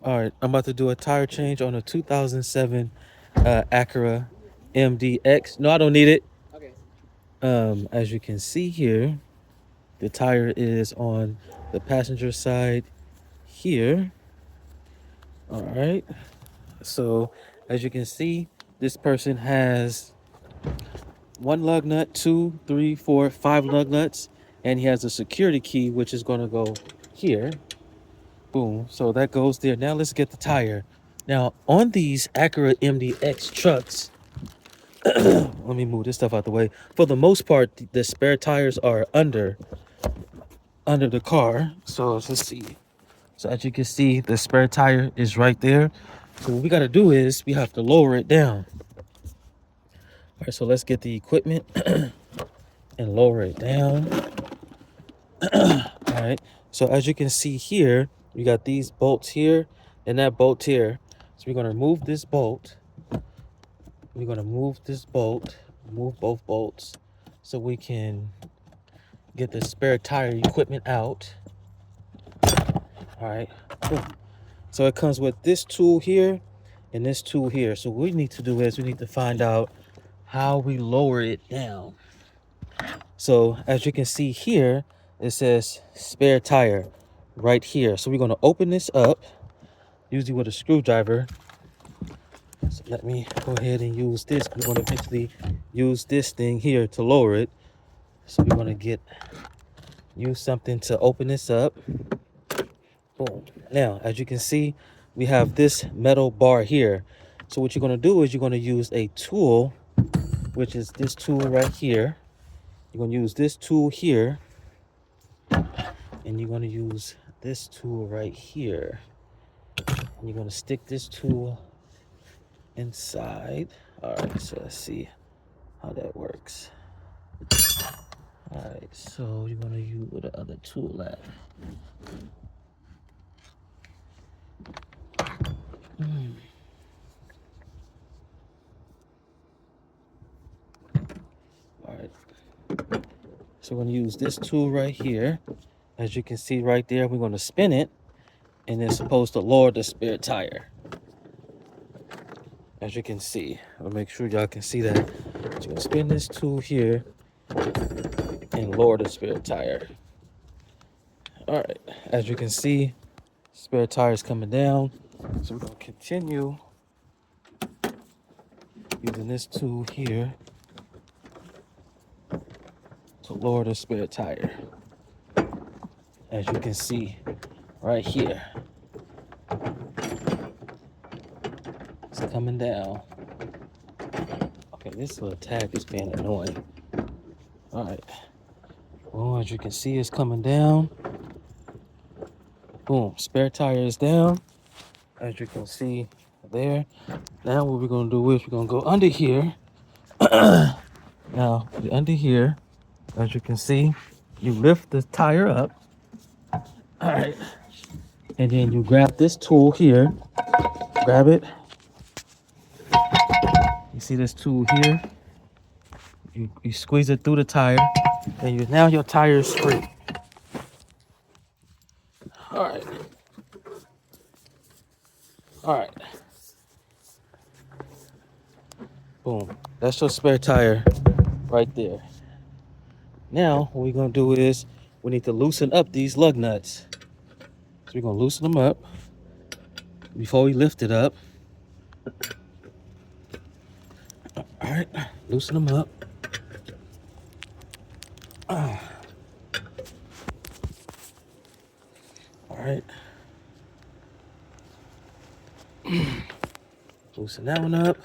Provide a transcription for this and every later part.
All right, I'm about to do a tire change on a 2007 Acura MDX. No, I don't need it. Okay. As you can see here, the tire is on the passenger side here. All right. So, as you can see, this person has one lug nut, two, three, four, five lug nuts, and he has a security key, which is going to go here. Boom. So that goes there. Now let's get the tire. Now on these Acura MDX trucks, let me move this stuff out the way. For the most part, the spare tires are under the car. So let's see. So as you can see, the spare tire is right there. So what we got to do is we have to lower it down. All right. So let's get the equipment and lower it down. All right. So as you can see here, we got these bolts here and that bolt here. So we're gonna remove this bolt. We're gonna move this bolt, move both bolts, so we can get the spare tire equipment out. All right. Boom. So it comes with this tool here and this tool here. So what we need to do is we need to find out how we lower it down. So as you can see here, it says spare tire right here. So we're gonna open this up, usually with a screwdriver. So let me go ahead and use this. We're gonna eventually use this thing here to lower it. So we're gonna use something to open this up. Boom. Now, as you can see, we have this metal bar here. So what you're gonna do is you're gonna use a tool, which is this tool right here. You're gonna use this tool here, and you're gonna use this tool right here. And you're gonna stick this tool inside. All right, so let's see how that works. All right, so you're gonna use where the other tool at. All right, so we're gonna use this tool right here. As you can see right there, we're gonna spin it, and it's supposed to lower the spare tire. As you can see, I'll make sure y'all can see that. So you're gonna spin this tool here and lower the spare tire. All right, as you can see, spare tire is coming down. So we're gonna continue using this tool here to lower the spare tire. As you can see right here, it's coming down. Okay, this little tag is being annoying. All right, well, as you can see, it's coming down. Boom, spare tire is down. As you can see there. Now what we're gonna do is we're gonna go under here. Now, under here, as you can see, you lift the tire up. All right, and then you grab this tool here. Grab it. You see this tool here? You squeeze it through the tire, and now your tire is free. All right. All right. Boom. That's your spare tire right there. Now, what we're going to do is we need to loosen up these lug nuts. So we're going to loosen them up before we lift it up. All right. Loosen them up. All right. Loosen that one up.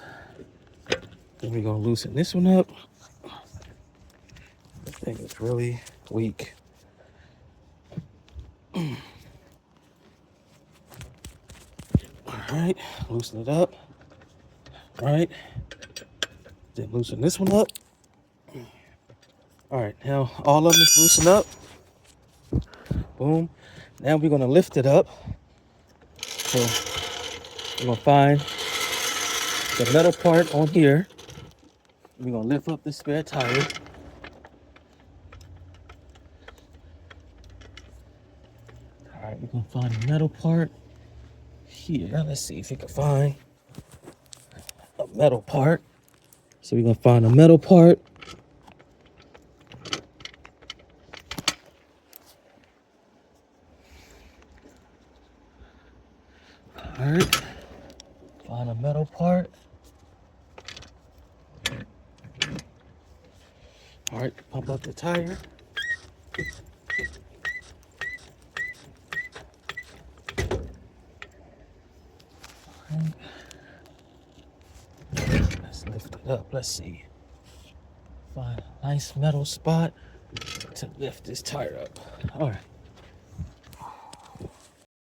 Then we're going to loosen this one up. This thing is really weak. All right. Loosen it up. All right. Then loosen this one up. All right. Now all of them is loosened up. Boom. Now we're going to lift it up. So we're going to find the metal part on here. We're going to lift up the spare tire. All right, we're going to find the metal part here. Let's see if we can find a metal part. So we're gonna find a metal part. All right, find a metal part. All right, pump up the tire. All right. Let's lift it up. Let's see. Find a nice metal spot to lift this tire up. All right.